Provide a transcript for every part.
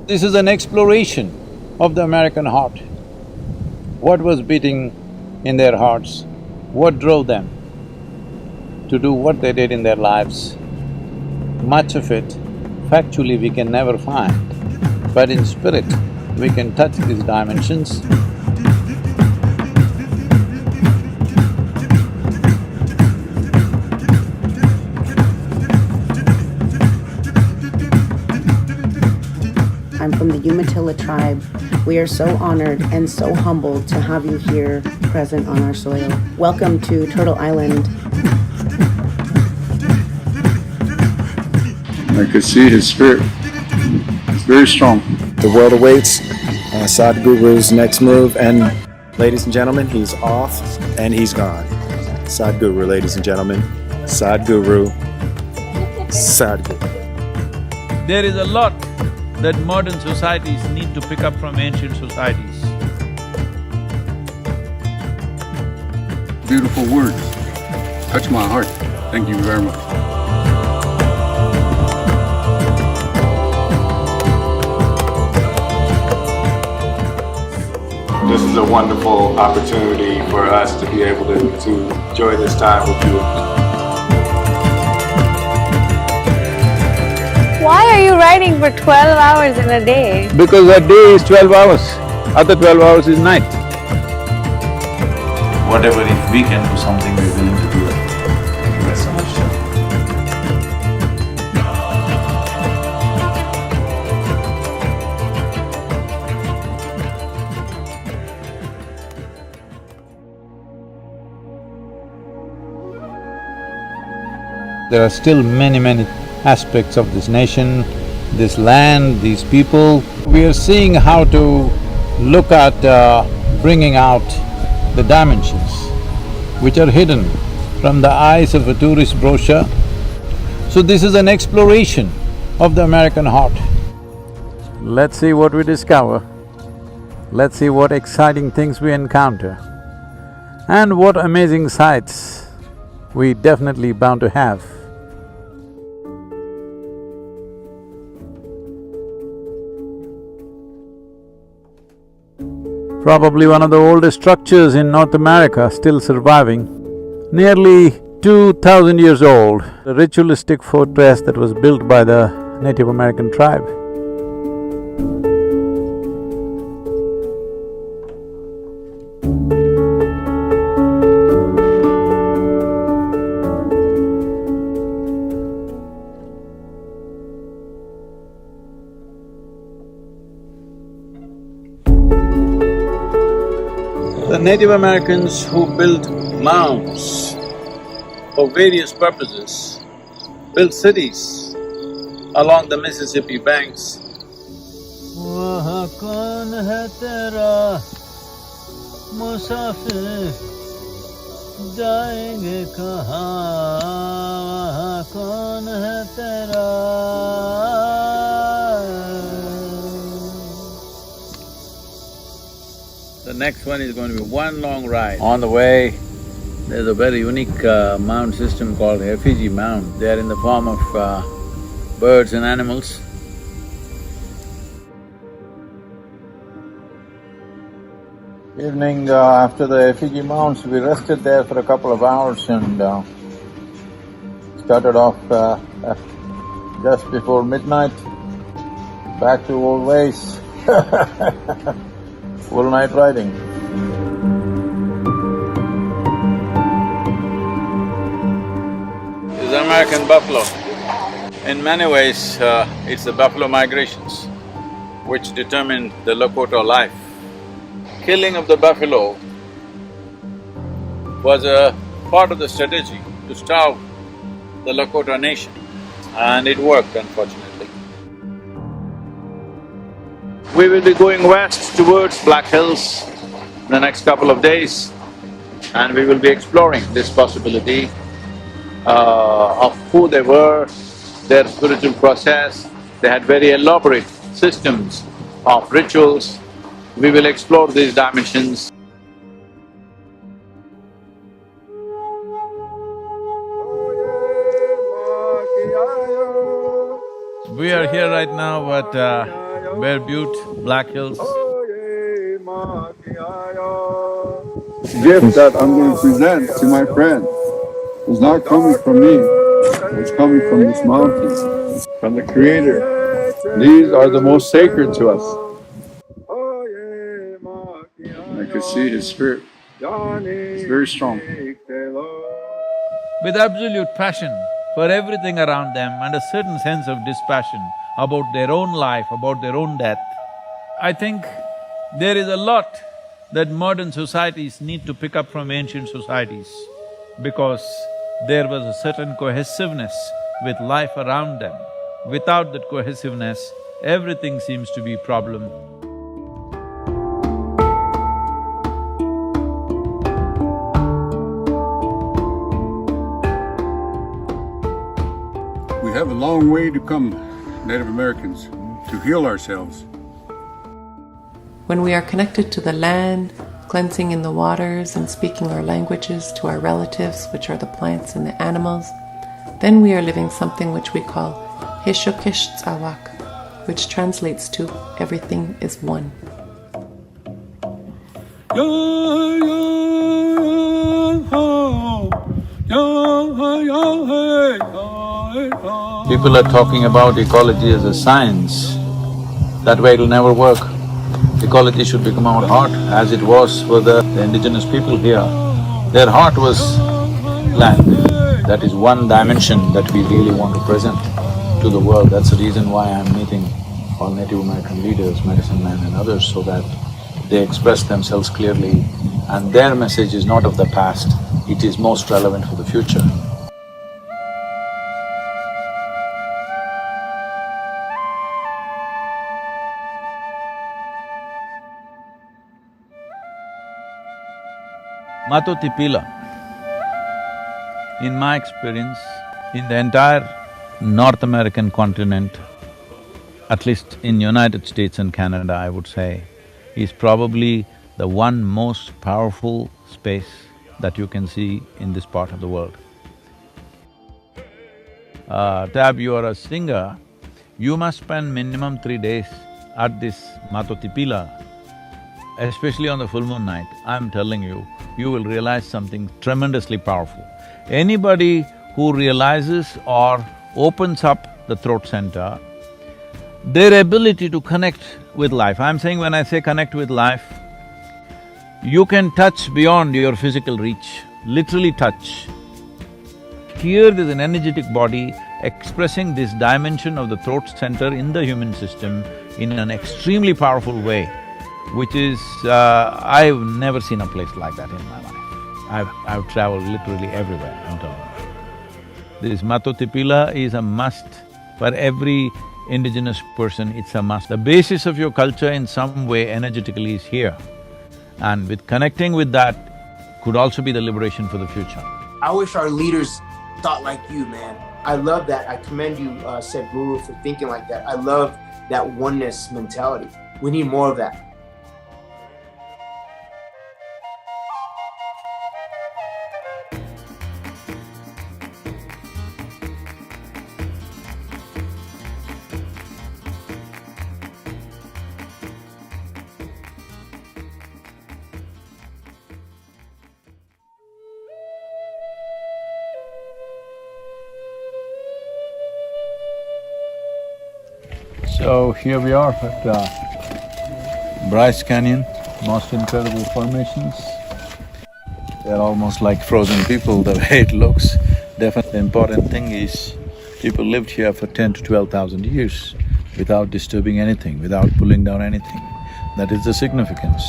This is an exploration of the American heart. What was beating in their hearts? What drove them to do what they did in their lives? Much of it, factually, we can never find, but in spirit, we can touch these dimensions. I'm from the Umatilla tribe. We are so honored and so humbled to have you here present on our soil. Welcome to Turtle Island. I could see his spirit. It's very strong. The world awaits Sadhguru's next move, and ladies and gentlemen, he's off and he's gone. Sadhguru, ladies and gentlemen, Sadhguru, Sadhguru. There is a lot that modern societies need to pick up from ancient societies. Beautiful words. Touch my heart. Thank you very much. This is a wonderful opportunity for us to be able to enjoy this time with you. Why are you writing for 12 hours in a day? Because a day is 12 hours, other 12 hours is night. Whatever, if we can do something, we're willing to do it. Thank you very so much, sir. There are still many aspects of this nation, this land, these people. We are seeing how to look at bringing out the dimensions which are hidden from the eyes of a tourist brochure. So this is an exploration of the American heart. Let's see what we discover. Let's see what exciting things we encounter and what amazing sights we definitely bound to have. Probably one of the oldest structures in North America still surviving, nearly 2,000 years old, a ritualistic fortress that was built by the Native American tribe. The Native Americans who built mounds for various purposes, built cities along the Mississippi banks. वहाँ कौन है तेरा मुसाफिर जाएंगे कहाँ वहाँ कौन है तेरा The next one is going to be one long ride. On the way, there's a very unique mound system called effigy mound. They are in the form of birds and animals. Evening, after the effigy mounds, we rested there for a couple of hours and started off just before midnight, back to old ways. Full night riding. This is American buffalo. In many ways, it's the buffalo migrations which determined the Lakota life. Killing of the buffalo was a part of the strategy to starve the Lakota nation, and it worked, unfortunately. We will be going west towards Black Hills in the next couple of days, and we will be exploring this possibility of who they were, their spiritual process. They had very elaborate systems of rituals. We will explore these dimensions. We are here right now at Bear Butte, Black Hills. Gift that I'm going to present to my friend is not coming from me. It's coming from this mountain, from the Creator. These are the most sacred to us. I can see his spirit. It's very strong. With absolute passion for everything around them and a certain sense of dispassion about their own life, about their own death. I think there is a lot that modern societies need to pick up from ancient societies because there was a certain cohesiveness with life around them. Without that cohesiveness, everything seems to be a problem. We have a long way to come, Native Americans, to heal ourselves. When we are connected to the land, cleansing in the waters and speaking our languages to our relatives, which are the plants and the animals, then we are living something which we call Hishokish Tzawak, which translates to everything is one. People are talking about ecology as a science. That way it'll never work. Ecology should become our heart, as it was for the indigenous people here. Their heart was land. That is one dimension that we really want to present to the world. That's the reason why I'm meeting all Native American leaders, medicine men and others, so that they express themselves clearly and their message is not of the past, it is most relevant for the future. Matotipila, in my experience, in the entire North American continent, at least in United States and Canada, I would say, is probably the one most powerful space that you can see in this part of the world. Tab, you are a singer, you must spend minimum 3 days at this Matotipila, especially on the full moon night. I'm telling you, you will realize something tremendously powerful. Anybody who realizes or opens up the throat center, their ability to connect with life, I'm saying when I say connect with life, you can touch beyond your physical reach, literally touch. Here there's an energetic body expressing this dimension of the throat center in the human system in an extremely powerful way, which is… I've never seen a place like that in my life. I've traveled literally everywhere, I'm telling you. This Matotipila is a must for every indigenous person, it's a must. The basis of your culture in some way energetically is here. And with connecting with that could also be the liberation for the future. I wish our leaders thought like you, man. I love that. I commend you, Sadhguru, for thinking like that. I love that oneness mentality. We need more of that. So here we are at Bryce Canyon, most incredible formations. They're almost like frozen people, the way it looks. Definitely the important thing is people lived here for 10 to 12,000 years without disturbing anything, without pulling down anything. That is the significance.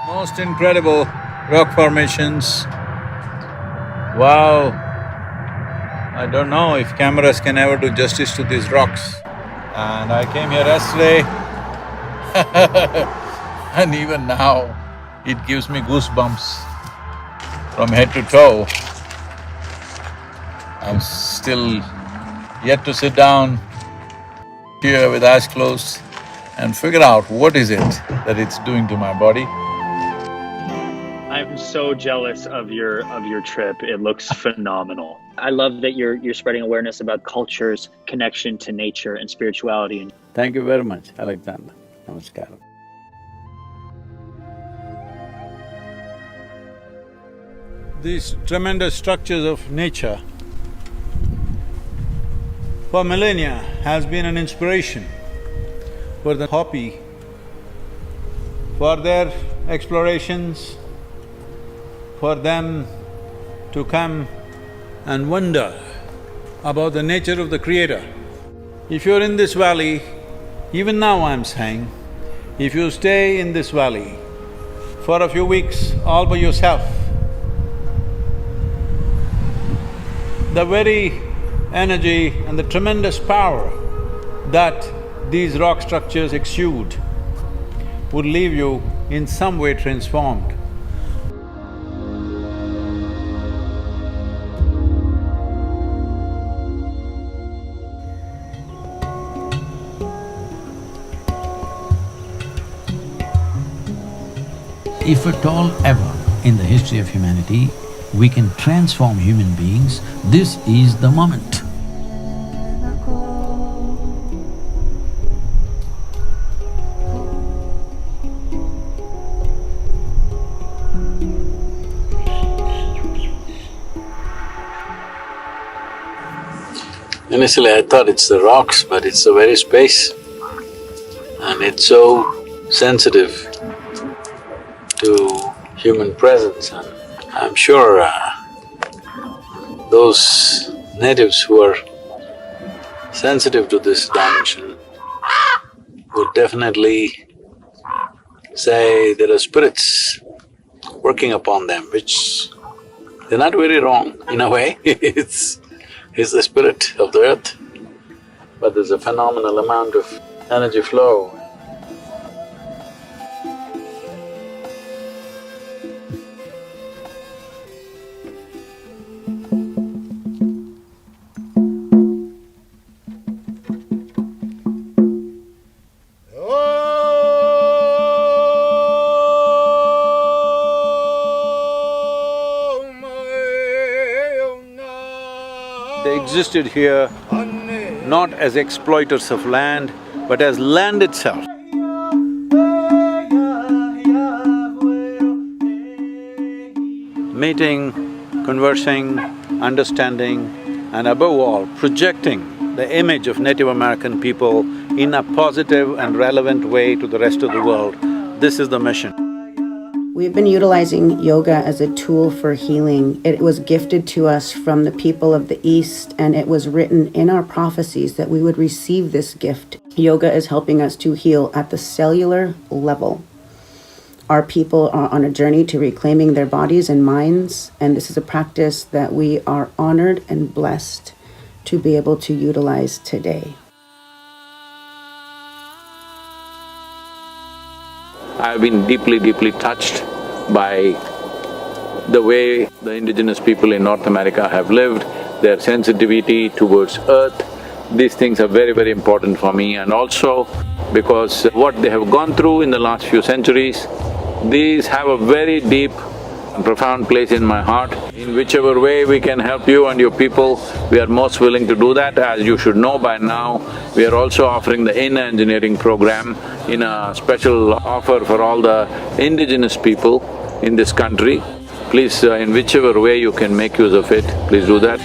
Most incredible rock formations. Wow! I don't know if cameras can ever do justice to these rocks. And I came here yesterday and even now it gives me goosebumps from head to toe. I'm still yet to sit down here with eyes closed and figure out what is it that it's doing to my body. I'm so jealous of your trip. It looks phenomenal. I love that you're spreading awareness about culture's connection to nature and spirituality. Thank you very much, Alexander. Namaskar. These tremendous structures of nature for millennia has been an inspiration for the Hopi, for their explorations, for them to come and wonder about the nature of the Creator. If you're in this valley, even now I'm saying, if you stay in this valley for a few weeks all by yourself, the very energy and the tremendous power that these rock structures exude would leave you in some way transformed. If at all ever in the history of humanity we can transform human beings, this is the moment. Initially I thought it's the rocks, but it's the very space, and it's so sensitive to human presence, and I'm sure those natives who are sensitive to this dimension would definitely say there are spirits working upon them, which they're not very wrong in a way. It's the spirit of the earth, but there's a phenomenal amount of energy flow. They existed here not as exploiters of land, but as land itself. Meeting, conversing, understanding, and above all, projecting the image of Native American people in a positive and relevant way to the rest of the world. This is the mission. We've been utilizing yoga as a tool for healing. It was gifted to us from the people of the East, and it was written in our prophecies that we would receive this gift. Yoga is helping us to heal at the cellular level. Our people are on a journey to reclaiming their bodies and minds, and this is a practice that we are honored and blessed to be able to utilize today. I've been deeply touched by the way the indigenous people in North America have lived, their sensitivity towards earth. These things are very important for me, and also because what they have gone through in the last few centuries, these have a very deep and profound place in my heart. In whichever way we can help you and your people, we are most willing to do that. As you should know by now, we are also offering the inner engineering program in a special offer for all the indigenous people in this country. Please, in whichever way you can make use of it, please do that.